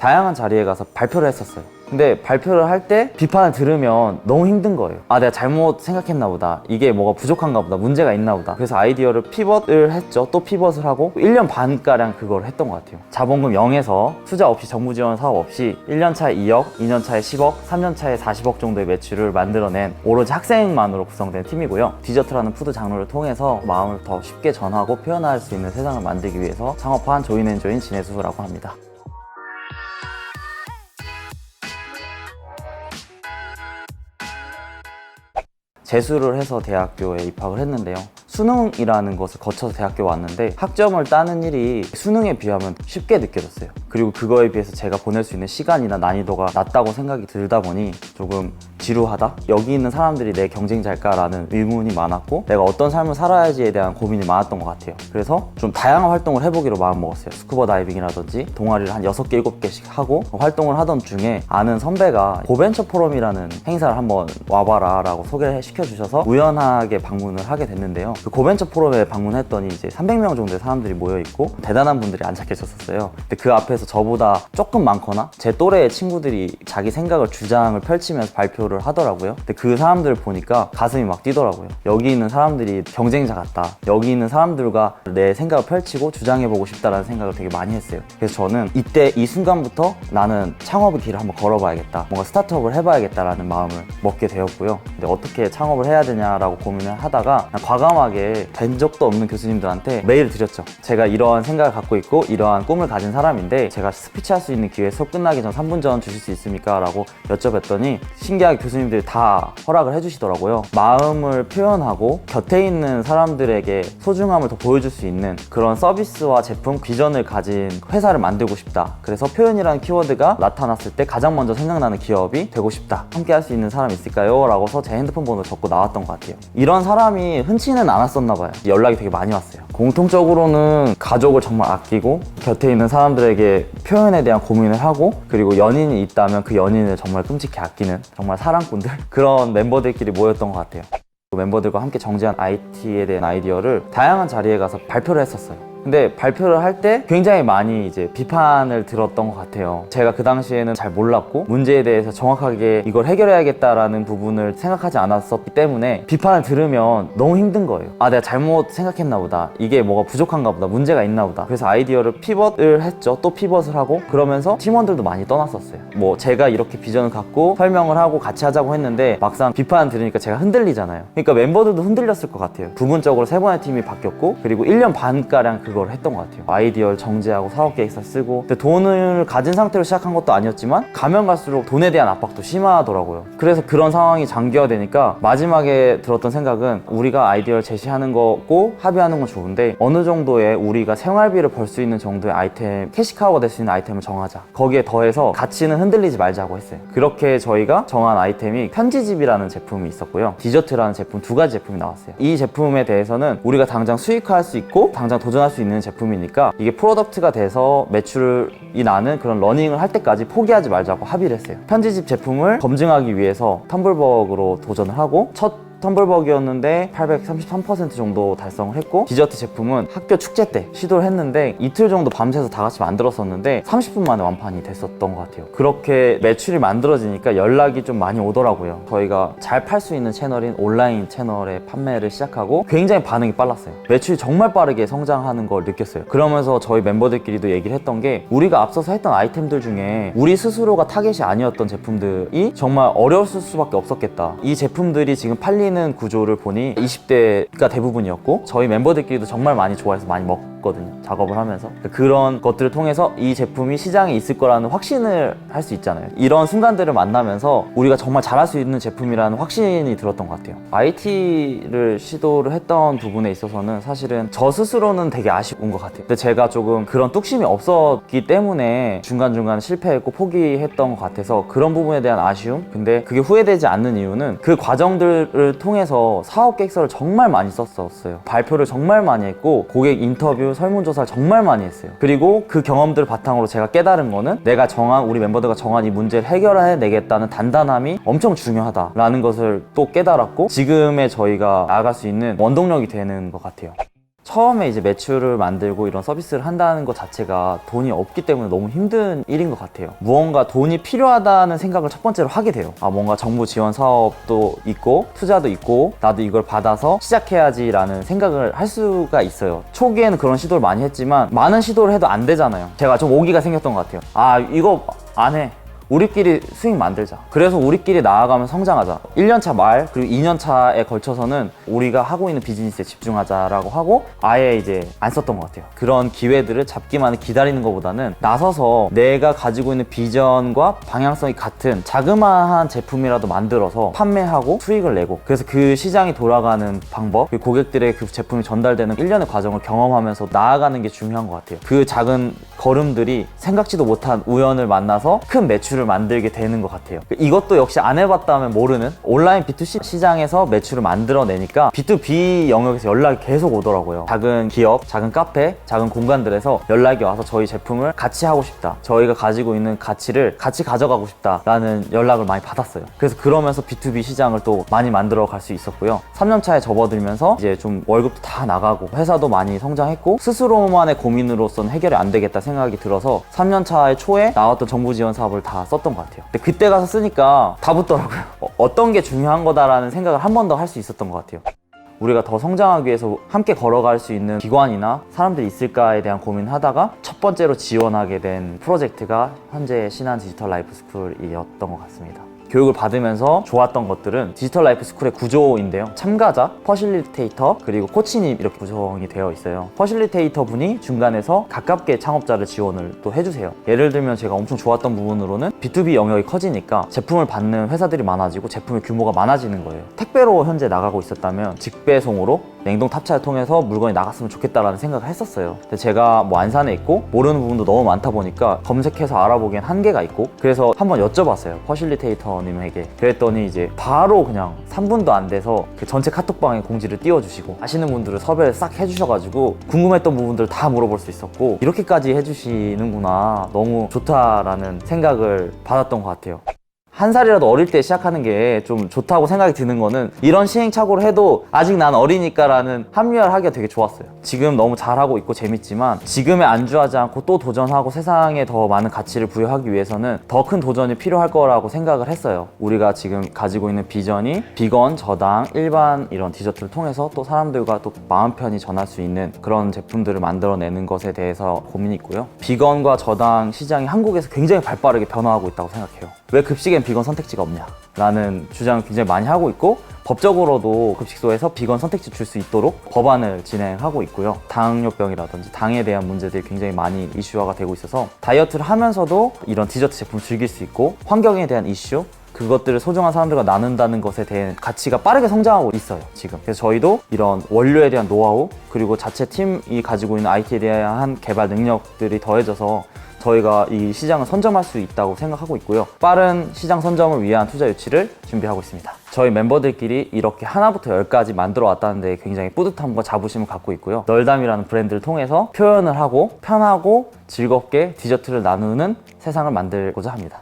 다양한 자리에 가서 발표를 했었어요. 근데 발표를 할 때 비판을 들으면 너무 힘든 거예요. 아, 내가 잘못 생각했나 보다. 이게 뭐가 부족한가 보다. 문제가 있나 보다. 그래서 아이디어를 피벗을 했죠. 또 피벗을 하고 1년 반가량 그걸 했던 것 같아요. 자본금 0에서 투자 없이 정부 지원 사업 없이 1년 차에 2억, 2년 차에 10억, 3년 차에 40억 정도의 매출을 만들어낸 오로지 학생만으로 구성된 팀이고요. 디저트라는 푸드 장르를 통해서 마음을 더 쉽게 전하고 표현할 수 있는 세상을 만들기 위해서 창업한 조인앤조인 진해수라고 합니다. 재수를 해서 대학교에 입학을 했는데요. 수능이라는 것을 거쳐서 대학교에 왔는데 학점을 따는 일이 수능에 비하면 쉽게 느껴졌어요. 그리고 그거에 비해서 제가 보낼 수 있는 시간이나 난이도가 낮다고 생각이 들다 보니 조금 지루하다? 여기 있는 사람들이 내 경쟁자일까라는 의문이 많았고 내가 어떤 삶을 살아야지에 대한 고민이 많았던 것 같아요. 그래서 좀 다양한 활동을 해보기로 마음먹었어요. 스쿠버 다이빙이라든지 동아리를 한 6개, 7개씩 하고 활동을 하던 중에 아는 선배가 고벤처 포럼이라는 행사를 한번 와봐라 라고 소개를 시켜주셔서 우연하게 방문을 하게 됐는데요. 그 고벤처 포럼에 방문했더니 이제 300명 정도의 사람들이 모여있고 대단한 분들이 앉아 계셨었어요. 근데 그 앞에서 저보다 조금 많거나 제 또래의 친구들이 자기 생각을 주장을 펼치면서 발표를 하더라고요. 근데 그 사람들을 보니까 가슴이 막 뛰더라고요. 여기 있는 사람들이 경쟁자 같다. 여기 있는 사람들과 내 생각을 펼치고 주장해보고 싶다라는 생각을 되게 많이 했어요. 그래서 저는 이때 이 순간부터 나는 창업의 길을 한번 걸어봐야겠다. 뭔가 스타트업을 해봐야겠다라는 마음을 먹게 되었고요. 근데 어떻게 창업을 해야 되냐라고 고민을 하다가 과감하게 된 적도 없는 교수님들한테 메일을 드렸죠. 제가 이러한 생각을 갖고 있고 이러한 꿈을 가진 사람인데 제가 스피치할 수 있는 기회 수업 끝나기 전 3분 전 주실 수 있습니까? 라고 여쭤봤더니 신기하게 교수님들이 다 허락을 해주시더라고요. 마음을 표현하고 곁에 있는 사람들에게 소중함을 더 보여줄 수 있는 그런 서비스와 제품, 비전을 가진 회사를 만들고 싶다. 그래서 표현이라는 키워드가 나타났을 때 가장 먼저 생각나는 기업이 되고 싶다. 함께 할 수 있는 사람 있을까요? 라고서 제 핸드폰 번호를 적고 나왔던 것 같아요. 이런 사람이 흔치는 않았었나 봐요. 연락이 되게 많이 왔어요. 공통적으로는 가족을 정말 아끼고 곁에 있는 사람들에게 표현에 대한 고민을 하고 그리고 연인이 있다면 그 연인을 정말 끔찍히 아끼는 정말 사랑꾼들 그런 멤버들끼리 모였던 것 같아요. 멤버들과 함께 정제한 IT에 대한 아이디어를 다양한 자리에 가서 발표를 했었어요. 근데 발표를 할 때 굉장히 많이 이제 비판을 들었던 것 같아요. 제가 그 당시에는 잘 몰랐고 문제에 대해서 정확하게 이걸 해결해야겠다라는 부분을 생각하지 않았었기 때문에 비판을 들으면 너무 힘든 거예요. 아, 내가 잘못 생각했나 보다. 이게 뭐가 부족한가 보다. 문제가 있나 보다. 그래서 아이디어를 피벗을 했죠. 또 피벗을 하고 그러면서 팀원들도 많이 떠났었어요. 뭐 제가 이렇게 비전을 갖고 설명을 하고 같이 하자고 했는데 막상 비판을 들으니까 제가 흔들리잖아요. 그러니까 멤버들도 흔들렸을 것 같아요. 부분적으로 3번의 팀이 바뀌었고 그리고 1년 반가량 그걸 했던 것 같아요. 아이디어를 정제하고 사업계획서 쓰고 근데 돈을 가진 상태로 시작한 것도 아니었지만 가면 갈수록 돈에 대한 압박도 심하더라고요. 그래서 그런 상황이 장기화되니까 마지막에 들었던 생각은 우리가 아이디어를 제시하는 거고 합의하는 건 좋은데 어느 정도의 우리가 생활비를 벌 수 있는 정도의 아이템, 캐시카우가 될 수 있는 아이템을 정하자. 거기에 더해서 가치는 흔들리지 말자고 했어요. 그렇게 저희가 정한 아이템이 편지집이라는 제품이 있었고요. 디저트라는 제품 2가지 제품이 나왔어요. 이 제품에 대해서는 우리가 당장 수익화할 수 있고 당장 도전할 수 있는 제품이니까 이게 프로덕트가 돼서 매출이 나는 그런 러닝을 할 때까지 포기하지 말자고 합의를 했어요. 편지집 제품을 검증하기 위해서 텀블벅으로 도전을 하고 첫 텀블벅이었는데 833% 정도 달성을 했고 디저트 제품은 학교 축제 때 시도를 했는데 이틀 정도 밤새서 다 같이 만들었었는데 30분 만에 완판이 됐었던 것 같아요. 그렇게 매출이 만들어지니까 연락이 좀 많이 오더라고요. 저희가 잘 팔 수 있는 채널인 온라인 채널의 판매를 시작하고 굉장히 반응이 빨랐어요. 매출이 정말 빠르게 성장하는 걸 느꼈어요. 그러면서 저희 멤버들끼리도 얘기를 했던 게 우리가 앞서서 했던 아이템들 중에 우리 스스로가 타겟이 아니었던 제품들이 정말 어려웠을 수밖에 없었겠다. 이 제품들이 지금 팔리는 구조를 보니 20대가 대부분이었고 저희 멤버들끼리도 정말 많이 좋아해서 많이 먹거든요. 작업을 하면서 그런 것들을 통해서 이 제품이 시장에 있을 거라는 확신을 할 수 있잖아요. 이런 순간들을 만나면서 우리가 정말 잘할 수 있는 제품이라는 확신이 들었던 것 같아요. IT를 시도를 했던 부분에 있어서는 사실은 저 스스로는 되게 아쉬운 것 같아요. 근데 제가 조금 그런 뚝심이 없었기 때문에 중간중간 실패했고 포기했던 것 같아서 그런 부분에 대한 아쉬움? 근데 그게 후회되지 않는 이유는 그 과정들을 통해서 사업 계획서를 정말 많이 썼었어요. 발표를 정말 많이 했고 고객 인터뷰, 설문조사를 정말 많이 했어요. 그리고 그 경험들을 바탕으로 제가 깨달은 거는 내가 정한, 우리 멤버들과 정한 이 문제를 해결해내겠다는 단단함이 엄청 중요하다라는 것을 또 깨달았고 지금의 저희가 나아갈 수 있는 원동력이 되는 것 같아요. 처음에 이제 매출을 만들고 이런 서비스를 한다는 것 자체가 돈이 없기 때문에 너무 힘든 일인 것 같아요. 무언가 돈이 필요하다는 생각을 첫 번째로 하게 돼요. 뭔가 정부 지원 사업도 있고 투자도 있고 나도 이걸 받아서 시작해야지 라는 생각을 할 수가 있어요. 초기에는 그런 시도를 많이 했지만 많은 시도를 해도 안 되잖아요. 제가 좀 오기가 생겼던 것 같아요. 이거 안 해. 우리끼리 수익 만들자. 그래서 우리끼리 나아가면 성장하자. 1년차 말 그리고 2년차에 걸쳐서는 우리가 하고 있는 비즈니스에 집중하자라고 하고 아예 이제 안 썼던 것 같아요. 그런 기회들을 잡기만을 기다리는 것보다는 나서서 내가 가지고 있는 비전과 방향성이 같은 자그마한 제품이라도 만들어서 판매하고 수익을 내고, 그래서 그 시장이 돌아가는 방법, 고객들의 그 제품이 전달되는 일련의 과정을 경험하면서 나아가는 게 중요한 것 같아요. 그 작은 걸음들이 생각지도 못한 우연을 만나서 큰 매출을 만들게 되는 것 같아요. 이것도 역시 안 해봤다면 모르는 온라인 B2C 시장에서 매출을 만들어내니까 B2B 영역에서 연락이 계속 오더라고요. 작은 기업, 작은 카페, 작은 공간들에서 연락이 와서 저희 제품을 같이 하고 싶다, 저희가 가지고 있는 가치를 같이 가져가고 싶다 라는 연락을 많이 받았어요. 그래서 그러면서 B2B 시장을 또 많이 만들어 갈 수 있었고요. 3년 차에 접어들면서 이제 좀 월급도 다 나가고 회사도 많이 성장했고 스스로만의 고민으로서는 해결이 안 되겠다 생각이 들어서 3년 차의 초에 나왔던 정부 지원 사업을 다 썼던 것 같아요. 근데 그때 가서 쓰니까 다 붙더라고요. 어떤 게 중요한 거다라는 생각을 한 번 더 할 수 있었던 것 같아요. 우리가 더 성장하기 위해서 함께 걸어갈 수 있는 기관이나 사람들이 있을까에 대한 고민을 하다가 첫 번째로 지원하게 된 프로젝트가 현재 신한 디지털 라이프 스쿨이었던 것 같습니다. 교육을 받으면서 좋았던 것들은 디지털 라이프 스쿨의 구조인데요. 참가자, 퍼실리테이터, 그리고 코치님 이렇게 구성이 되어 있어요. 퍼실리테이터 분이 중간에서 가깝게 창업자를 지원을 또 해주세요. 예를 들면 제가 엄청 좋았던 부분으로는 B2B 영역이 커지니까 제품을 받는 회사들이 많아지고 제품의 규모가 많아지는 거예요. 택배로 현재 나가고 있었다면 직배송으로 냉동 탑차를 통해서 물건이 나갔으면 좋겠다라는 생각을 했었어요. 근데 제가 안산에 있고 모르는 부분도 너무 많다 보니까 검색해서 알아보기엔 한계가 있고, 그래서 한번 여쭤봤어요, 퍼실리테이터님에게. 그랬더니 이제 바로 그냥 3분도 안 돼서 그 전체 카톡방에 공지를 띄워주시고 아시는 분들을 섭외를 싹 해주셔가지고 궁금했던 부분들을 다 물어볼 수 있었고, 이렇게까지 해주시는구나, 너무 좋다라는 생각을 받았던 것 같아요. 한 살이라도 어릴 때 시작하는 게 좀 좋다고 생각이 드는 거는 이런 시행착오를 해도 아직 난 어리니까 라는 합리화를 하기가 되게 좋았어요. 지금 너무 잘하고 있고 재밌지만 지금에 안주하지 않고 또 도전하고 세상에 더 많은 가치를 부여하기 위해서는 더 큰 도전이 필요할 거라고 생각을 했어요. 우리가 지금 가지고 있는 비전이 비건, 저당, 일반 이런 디저트를 통해서 또 사람들과 또 마음 편히 전할 수 있는 그런 제품들을 만들어내는 것에 대해서 고민이 있고요. 비건과 저당 시장이 한국에서 굉장히 발빠르게 변화하고 있다고 생각해요. 왜 급식엔 비건 선택지가 없냐 라는 주장을 굉장히 많이 하고 있고, 법적으로도 급식소에서 비건 선택지 줄 수 있도록 법안을 진행하고 있고요. 당뇨병이라든지 당에 대한 문제들이 굉장히 많이 이슈화가 되고 있어서 다이어트를 하면서도 이런 디저트 제품을 즐길 수 있고, 환경에 대한 이슈, 그것들을 소중한 사람들과 나눈다는 것에 대한 가치가 빠르게 성장하고 있어요, 지금. 그래서 저희도 이런 원료에 대한 노하우, 그리고 자체 팀이 가지고 있는 IT에 대한 개발 능력들이 더해져서 저희가 이 시장을 선점할 수 있다고 생각하고 있고요. 빠른 시장 선점을 위한 투자 유치를 준비하고 있습니다. 저희 멤버들끼리 이렇게 하나부터 10까지 만들어 왔다는 데 굉장히 뿌듯함과 자부심을 갖고 있고요. 널담이라는 브랜드를 통해서 표현을 하고 편하고 즐겁게 디저트를 나누는 세상을 만들고자 합니다.